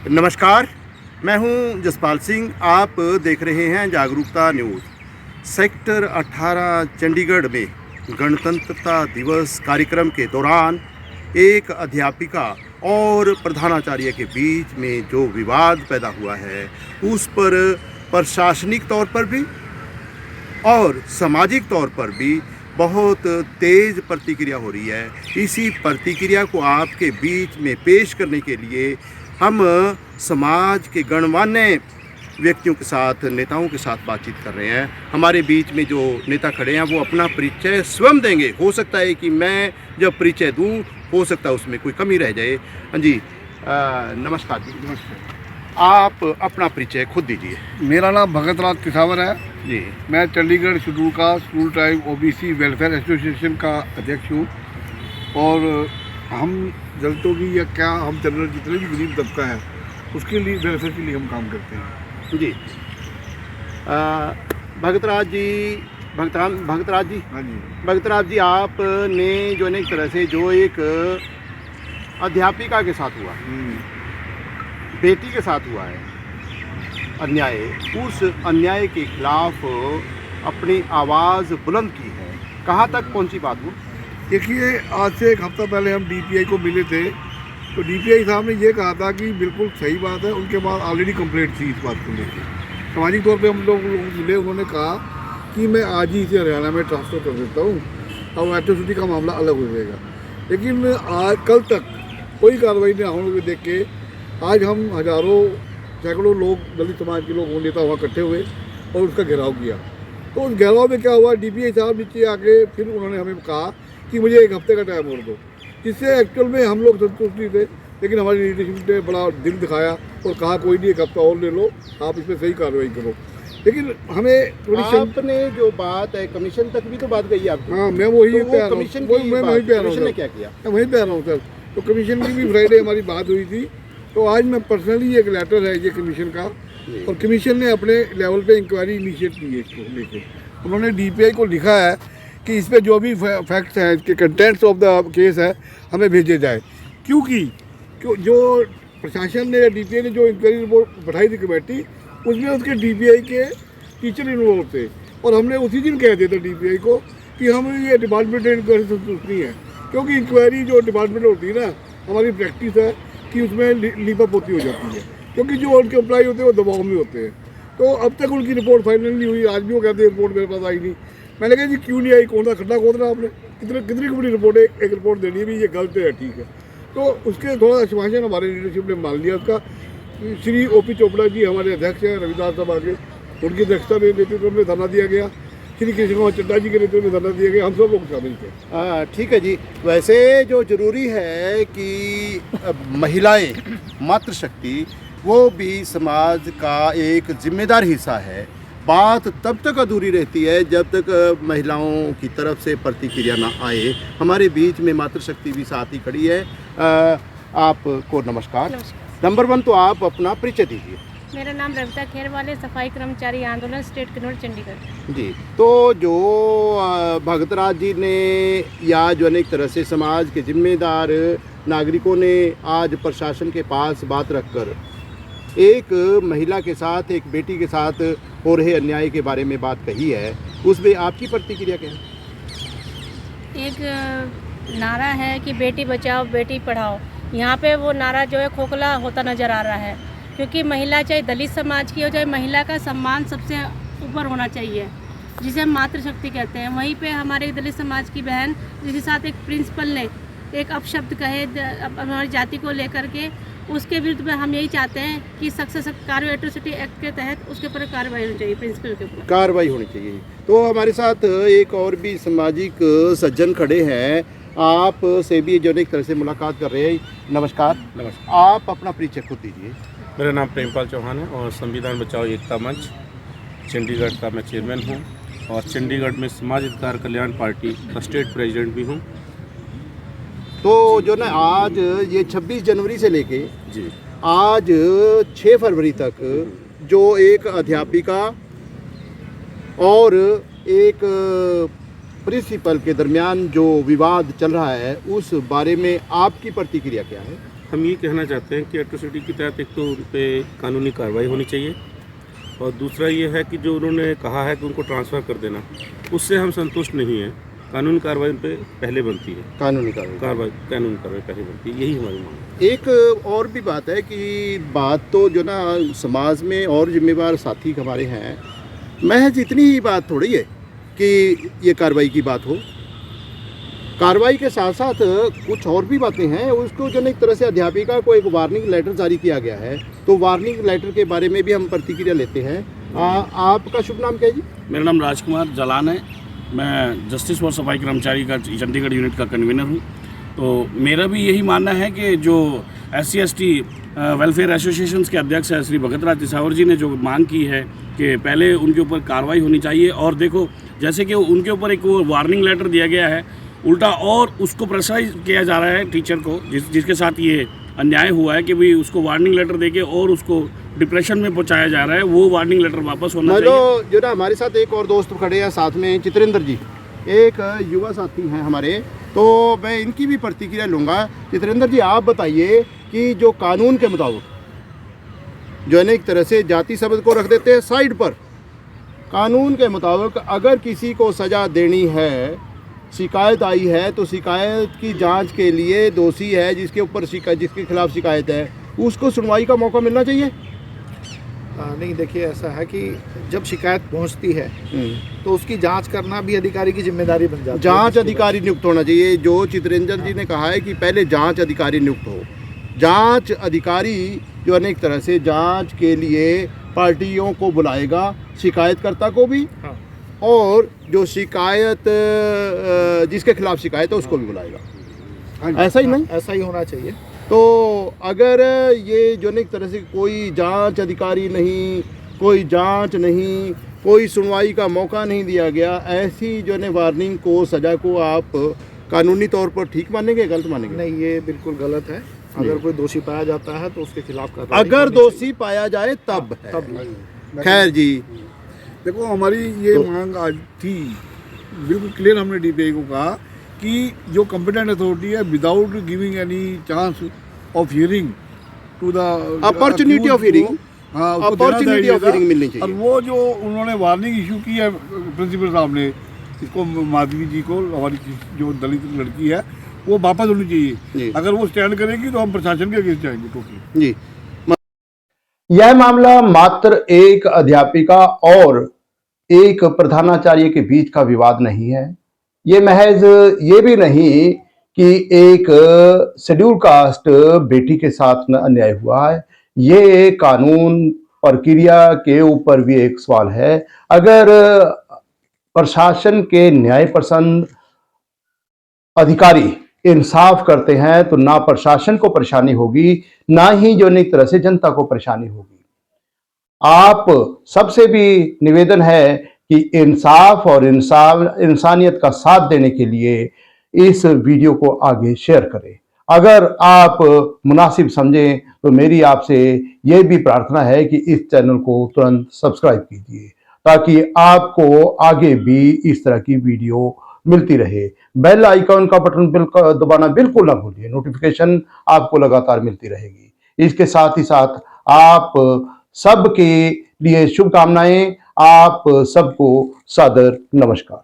नमस्कार, मैं हूं जसपाल सिंह। आप देख रहे हैं जागरूकता न्यूज़। सेक्टर 18 चंडीगढ़ में गणतंत्रता दिवस कार्यक्रम के दौरान एक अध्यापिका और प्रधानाचार्य के बीच में जो विवाद पैदा हुआ है, उस पर प्रशासनिक तौर पर भी और सामाजिक तौर पर भी बहुत तेज़ प्रतिक्रिया हो रही है। इसी प्रतिक्रिया को आपके बीच में पेश करने के लिए हम समाज के गणमान्य व्यक्तियों के साथ, नेताओं के साथ बातचीत कर रहे हैं। हमारे बीच में जो नेता खड़े हैं वो अपना परिचय स्वयं देंगे। हो सकता है कि मैं जब परिचय दूं, हो सकता है उसमें कोई कमी रह जाए। हाँ जी, नमस्कार जी। नमस्ते। आप अपना परिचय खुद दीजिए। मेरा नाम भगत राज किसावर है जी। मैं Chandigarh schedule caste school tribe OBC welfare association का अध्यक्ष हूँ। और हम दलितों की या क्या हम जनरल जितने भी गरीब तबका है उसके लिए वेलफेयर के लिए हम काम करते हैं जी। भगतराज जी, भगतराज जी, हाँ जी। भगतराज जी, आपने जो है ना एक तरह से जो एक अध्यापिका के साथ हुआ, बेटी के साथ हुआ है अन्याय, उस अन्याय के खिलाफ अपनी आवाज़ बुलंद की है। कहाँ तक पहुँची बात वो? देखिए, आज से एक हफ्ता पहले हम डीपीआई को मिले थे, तो डीपीआई साहब ने ये कहा था कि बिल्कुल सही बात है, उनके पास ऑलरेडी कंप्लेंट थी इस बात को लेकर। सामाजिक तौर पे हम लोग मिले, उन्होंने कहा कि मैं आज ही इसे हरियाणा में ट्रांसफ़र कर देता हूँ और एट्रोसिटी का मामला अलग हो जाएगा। लेकिन आज कल तक कोई कार्रवाई नहीं होने को देख के आज हम हज़ारों सैकड़ों लोग, दलित समाज के लोग, नेता वहाँ इकट्ठे हुए और उसका घेराव किया। तो उस घेराव में क्या हुआ, डीपीआई साहब नीचे आके फिर उन्होंने हमें कहा कि मुझे एक हफ्ते का टाइम और दो, जिससे एक्चुअल में हम लोग संतुष्ट नहीं थे। लेकिन हमारी लीडरशिप ने बड़ा दिल दिखाया और कहा कोई नहीं, एक हफ्ता और ले लो, आप इसमें सही कार्रवाई करो। लेकिन हमें थोड़ी आपने जो बात है, कमीशन तक भी तो बात कही आपकी। हाँ, मैं वही तो पे आ रहा हूँ, कमीशन मैं वहीं पे आ रहा हूँ, ने क्या किया? मैं वहीं पे आ रहा हूँ सर। तो कमीशन की भी फ्राइडे हमारी बात हुई थी, तो आज मैं पर्सनली एक लेटर है ये कमीशन का, और कमीशन ने अपने लेवल पे इंक्वायरी इनिशिएट की है इसको लेके। उन्होंने डीपीआई को लिखा है कि इस पर जो भी फैक्ट्स हैं, इसके कंटेंट्स ऑफ द केस है, हमें भेजे जाए। क्योंकि जो प्रशासन ने या डीपीआई ने जो इंक्वायरी रिपोर्ट बढ़ाई थी कमेटी, उसमें उसके डीपीआई के टीचर इन्वॉल्व थे, और हमने उसी दिन कह दिया था डीपीआई को कि हम ये डिपार्टमेंट इंक्वायरी से संतुष्ट नहीं है। क्योंकि इंक्वायरी जो डिपार्टमेंट होती है ना, हमारी प्रैक्टिस है कि उसमें लीपा पोती हो जाती है, क्योंकि जो उनके एम्प्लॉय होते हैं वो दबाव में होते हैं। तो अब तक उनकी रिपोर्ट फाइनल नहीं हुई। आज भी वो कहते हैं रिपोर्ट मेरे पास आई नहीं। मैंने कहा जी क्यों नहीं आई, कौन सा खड्डा खोद रहा आपने, कितनी बड़ी रिपोर्ट है, एक रिपोर्ट देनी है भी ये गलत है, ठीक है। तो उसके थोड़ा आश्वासन हमारे लीडरशिप ने मान लिया उसका। श्री ओपी चोपड़ा जी हमारे अध्यक्ष हैं, रविदास साहब आगे, उनकी अध्यक्षता में नेतृत्व में धरना दिया गया। श्री कृष्ण कुमार चड्डा जी के नेतृत्व में धरना दिया गया, हम सब लोग शामिल थे। ठीक है जी। वैसे जो जरूरी है कि महिलाएं, मातृशक्ति, वो भी समाज का एक जिम्मेदार हिस्सा है। बात तब तक अधूरी रहती है जब तक महिलाओं की तरफ से प्रतिक्रिया ना आए। हमारे बीच में मातृशक्ति भी साथ ही खड़ी है। आपको नमस्कार। नंबर 1 तो आप अपना परिचय दीजिए। मेरा नाम रविता खेरवाले, सफाई कर्मचारी आंदोलन, स्टेट कन्नौज, चंडीगढ़ जी। तो जो भगतराज जी ने या जो अनेक तरह से समाज के जिम्मेदार नागरिकों ने आज प्रशासन के पास बात रखकर एक महिला के साथ, एक बेटी के साथ हो रहे अन्याय के बारे में बात कही है, उसमें आपकी प्रतिक्रिया क्या है? एक नारा है कि बेटी बचाओ बेटी पढ़ाओ। यहाँ पे वो नारा जो है खोखला होता नज़र आ रहा है, क्योंकि महिला चाहे दलित समाज की हो, चाहे महिला का सम्मान सबसे ऊपर होना चाहिए, जिसे हम मातृशक्ति कहते हैं। वहीं पे हमारे दलित समाज की बहन, जिसके साथ एक प्रिंसिपल ने एक अपशब्द कहे हमारी जाति को लेकर के, उसके विरुद्ध में हम यही चाहते हैं कि सख्त से सख्त कार्रवाई, एट्रोसिटी एक्ट के तहत उसके ऊपर कार्रवाई होनी चाहिए, प्रिंसिपल के ऊपर कार्रवाई होनी चाहिए। तो हमारे साथ एक और भी सामाजिक सज्जन खड़े हैं, आप से भी जो एक तरह से मुलाकात कर रहे हैं। नमस्कार। नमस्कार। आप अपना परिचय खुद दीजिए। मेरा नाम प्रेमपाल चौहान है और संविधान बचाओ एकता मंच चंडीगढ़ का मैं चेयरमैन हूँ, और चंडीगढ़ में समाज अधिकार कल्याण पार्टी का स्टेट प्रेसिडेंट भी हूँ। तो जो ना आज ये 26 जनवरी से लेके जी आज 6 फरवरी तक जो एक अध्यापिका और एक प्रिंसिपल के दरमियान जो विवाद चल रहा है, उस बारे में आपकी प्रतिक्रिया क्या है? हम ये कहना चाहते हैं कि एट्रोसिटी के तहत एक तो उन पे कानूनी कार्रवाई होनी चाहिए, और दूसरा ये है कि जो उन्होंने कहा है कि उनको ट्रांसफ़र कर देना, उससे हम संतुष्ट नहीं हैं। कानूनी कार्रवाई उन पे पहले बनती है, कानूनी कार्रवाई कानूनी कार्रवाई पहले बनती है, यही हमारी मांग है। एक और भी बात है कि बात तो जो ना समाज में और जिम्मेवार साथी हमारे हैं, महज इतनी ही बात थोड़ी है कि ये कार्रवाई की बात हो। कार्रवाई के साथ साथ कुछ और भी बातें हैं। उसको जो ना एक तरह से अध्यापिका को एक वार्निंग लेटर जारी किया गया है, तो वार्निंग लेटर के बारे में भी हम प्रतिक्रिया लेते हैं। आपका शुभ नाम क्या है जी? मेरा नाम राजकुमार जलान है। मैं जस्टिस फॉर सफाई कर्मचारी का चंडीगढ़ यूनिट का कन्वीनर हूँ। तो मेरा भी यही मानना है कि जो SC/ST वेलफेयर एसोसिएशंस के अध्यक्ष है श्री भगत राज तिसावर जी ने जो मांग की है कि पहले उनके ऊपर कार्रवाई होनी चाहिए, और देखो जैसे कि उनके ऊपर एक वार्निंग लेटर दिया गया है, उल्टा और उसको प्रेशराइज किया जा रहा है टीचर को, जिसके साथ ये अन्याय हुआ है कि भाई उसको वार्निंग लेटर देके और उसको डिप्रेशन में पहुंचाया जा रहा है, वो वार्निंग लेटर वापस होना चाहिए। जो ना हमारे साथ एक और दोस्त खड़े हैं साथ में, चित्रेंद्र जी, एक युवा साथी हैं हमारे, तो मैं इनकी भी प्रतिक्रिया लूँगा। चित्रेंद्र जी, आप बताइए कि जो कानून के मुताबिक जो है ना एक तरह से जाति शब्द को रख देते हैं साइड पर, कानून के मुताबिक अगर किसी को सज़ा देनी है, शिकायत आई है, तो शिकायत की जांच के लिए दोषी है जिसके खिलाफ शिकायत है, उसको सुनवाई का मौका मिलना चाहिए। नहीं, देखिए ऐसा है कि जब शिकायत पहुंचती है तो उसकी जांच करना भी अधिकारी की जिम्मेदारी बन जाती है। जांच अधिकारी नियुक्त होना चाहिए। जो चित्रेंद्र जी ने कहा है कि पहले जांच अधिकारी नियुक्त हो। जांच अधिकारी जो है ना एक तरह से जांच के लिए पार्टियों को बुलाएगा, शिकायतकर्ता को भी, हाँ। और जो शिकायत जिसके खिलाफ शिकायत है उसको भी बुलाएगा। ऐसा ही नहीं? ऐसा ही होना चाहिए। तो अगर ये जो एक तरह से कोई जांच अधिकारी नहीं, कोई जांच नहीं, कोई सुनवाई का मौका नहीं दिया गया, ऐसी जो है वार्निंग को, सज़ा को आप कानूनी तौर पर ठीक मानेंगे, गलत मानेंगे? नहीं, ये बिल्कुल गलत है। अगर कोई दोषी पाया जाता है तो उसके खिलाफ कार्रवाई अगर दोषी पाया जाए तब है। तब खैर जी, देखो हमारी ये मांग आज थी, बिल्कुल क्लियर हमने DPI को कहा कि जो कॉम्पिटेंट अथॉरिटी है, without giving any chance of hearing to the opportunity of hearing, हाँ, अपॉर्चुनिटी ऑफ हियरिंग मिलनी और चाहिए। वो जो उन्होंने वार्निंग इशू की है प्रिंसिपल साहब ने, इसको माधवी जी को, हमारी जो दलित लड़की है, वो वापस होनी जी। चाहिए। अगर वो स्टैंड करेगी तो हम प्रशासन के अगेंस्ट जाएंगे टोटली जी। यह मामला मात्र एक अध्यापिका और एक प्रधानाचार्य के बीच का विवाद नहीं है। ये महज ये भी नहीं कि एक शेड्यूल कास्ट बेटी के साथ अन्याय हुआ है। ये कानून प्रक्रिया के ऊपर भी एक सवाल है। अगर प्रशासन के न्याय पसंद अधिकारी इंसाफ करते हैं तो ना प्रशासन को परेशानी होगी, ना ही जो एक तरह से जनता को परेशानी होगी। आप सबसे भी निवेदन है कि इंसाफ और इंसानियत का साथ देने के लिए इस वीडियो को आगे शेयर करें। अगर आप मुनासिब समझें तो मेरी आपसे यह भी प्रार्थना है कि इस चैनल को तुरंत सब्सक्राइब कीजिए, ताकि आपको आगे भी इस तरह की वीडियो मिलती रहे। बेल आइकॉन का बटन दबाना बिल्कुल ना भूलिए, नोटिफिकेशन आपको लगातार मिलती रहेगी। इसके साथ ही साथ आप सबके लिए शुभकामनाएं। आप सबको सादर नमस्कार।